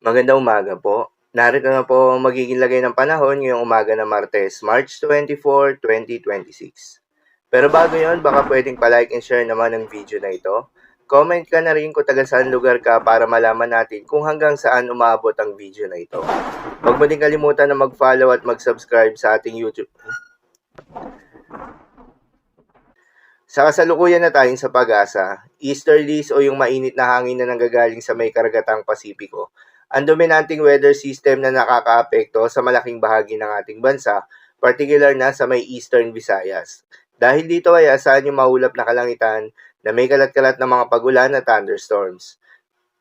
Magandang umaga po. Narito na po ang magiging lagay ng panahon ngayong umaga ng Martes, March 24, 2026. Pero bago yon, baka pwedeng pa-like and share naman ang video na ito. Comment ka na rin kung taga saan lugar ka para malaman natin kung hanggang saan umaabot ang video na ito. Huwag mo din kalimutan na mag-follow at mag-subscribe sa ating YouTube. Sa kasalukuyan na tayong sa pag-asa, easterlies o yung mainit na hangin na nanggagaling sa may karagatang Pasipiko, ang dominanting weather system na nakakaapekto sa malaking bahagi ng ating bansa, particular na sa may Eastern Visayas. Dahil dito ay asahan yung maulap na kalangitan na may kalat-kalat na mga pagulan at thunderstorms.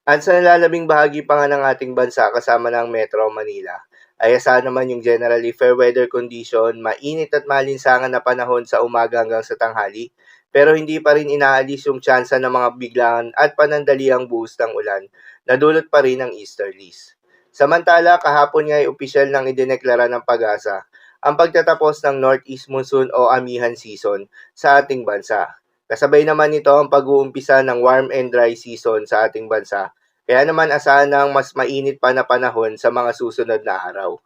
At sa nalalabing bahagi pa nga ng ating bansa kasama ng Metro Manila, ay asahan naman yung generally fair weather condition, mainit at malinsangan na panahon sa umaga hanggang sa tanghali, pero hindi pa rin inaalis yung tsansa ng mga biglaan at panandaliang buhos ng ulan na dulot pa rin ng easterlies. Samantala, kahapon nga ay opisyal nang idineklara ng pag-asa ang pagtatapos ng Northeast Monsoon o amihan season sa ating bansa. Kasabay naman nito ang pag-uumpisa ng warm and dry season sa ating bansa, kaya naman asahan ng mas mainit pa na panahon sa mga susunod na araw.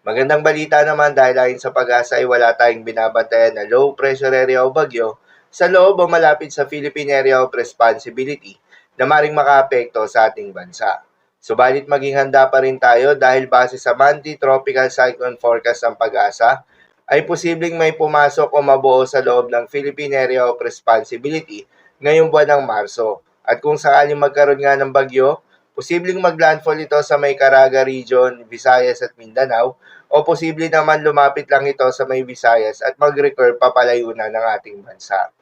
Magandang balita naman dahil ayon sa pag-asa ay wala tayong binabantayan na low pressure area o bagyo sa loob o malapit sa Philippine Area of Responsibility na maring makaapekto sa ating bansa. Subalit maging handa pa rin tayo dahil base sa monthly tropical cyclone forecast ng pag-asa, ay posibleng may pumasok o mabuo sa loob ng Philippine Area of Responsibility ngayong buwan ng Marso. At kung sakaling magkaroon nga ng bagyo, posibleng maglandfall ito sa may Caraga Region, Visayas at Mindanao, o posible naman lumapit lang ito sa may Visayas at mag-recur papalayo na ng ating bansa.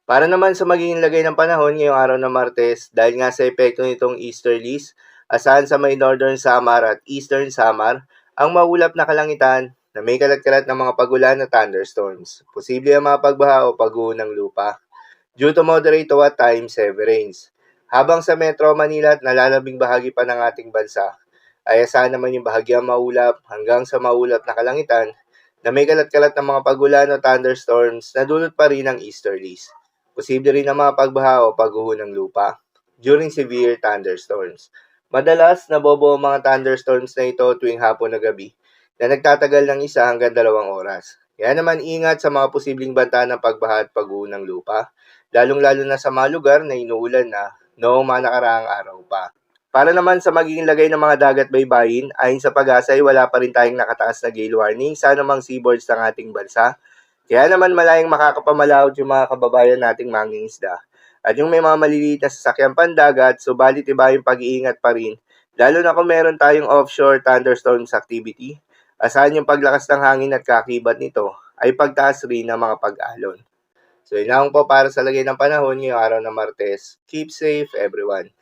Para naman sa magiging lagay ng panahon ngayong araw ng Martes, dahil nga sa epekto nitong easterlies, asahan sa may Northern Samar at Eastern Samar ang maulap na kalangitan na may kalat-kalat ng mga pagulan na thunderstorms. Posible ang mga pagbaha o pagguho ng lupa due to moderate to at times heavy rains. Habang sa Metro Manila at nalalabing bahagi pa ng ating bansa, ay asahan naman yung bahagyang maulap hanggang sa maulap na kalangitan na may kalat-kalat ng mga pagulan o thunderstorms na dulot pa rin ng easterlies. Posible rin ang mga pagbaha o pagguho ng lupa during severe thunderstorms. Madalas, nabobo ang mga thunderstorms na ito tuwing hapon na gabi na nagtatagal ng 1 hanggang 2 oras. Kaya naman ingat sa mga posibleng banta ng pagbaha at pagguho ng lupa, lalong-lalo na sa mga lugar na inuulan na noong mga nakaraang araw pa. Para naman sa magiging lagay ng mga dagat baybayin, ayon sa pag-asa ay wala pa rin tayong nakataas na gale warning sa anumang seaboards ng ating bansa. Kaya naman malayang makakapamalaot yung mga kababayan nating mangingisda. At yung may mga maliliit na sasakyan pandagat, subalit iba yung pag-iingat pa rin, lalo na kung meron tayong offshore thunderstorms activity, asahan yung paglakas ng hangin at kakibat nito ay pagtaas rin ng mga pag-alon. So yun lang po para sa lagay ng panahon ngayong araw ng Martes. Keep safe everyone.